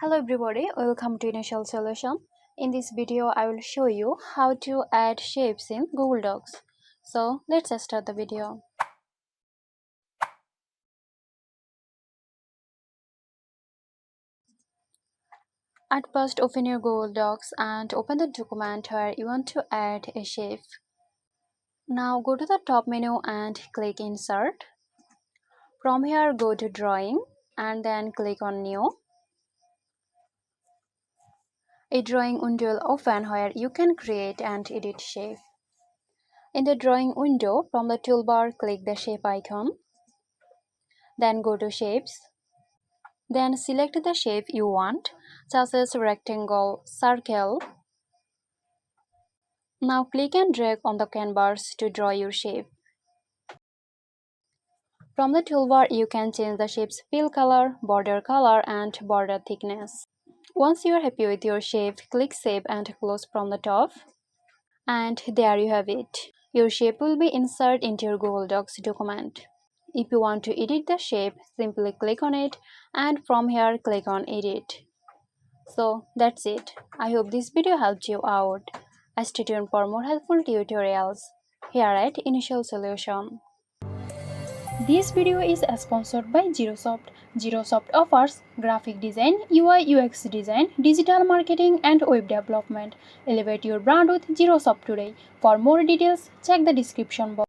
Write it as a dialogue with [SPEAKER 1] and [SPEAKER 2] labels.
[SPEAKER 1] Hello everybody, welcome to Initial Solution. In this video, I will show you how to add shapes in Google Docs. So let's start the video. At first, open your Google Docs and open the document where you want to add a shape. Now go to the top menu and click Insert. From here, go to Drawing and then click on New. A drawing window will open where you can create and edit shape. In the drawing window, from the toolbar, click the shape icon. Then go to Shapes. Then select the shape you want, such as rectangle, circle. Now click and drag on the canvas to draw your shape. From the toolbar, you can change the shape's fill color, border color, and border thickness. Once you are happy with your shape, click Save and Close from the top. And there you have it. Your shape will be inserted into your Google Docs document. If you want to edit the shape, simply click on it and from here click on Edit. So that's it. I hope this video helped you out. Stay tuned for more helpful tutorials here at Initial Solution. This video is sponsored by Zerosoft. Zerosoft offers graphic design, UI UX design, digital marketing and web development. Elevate your brand with Zerosoft today. For more details, check the description box.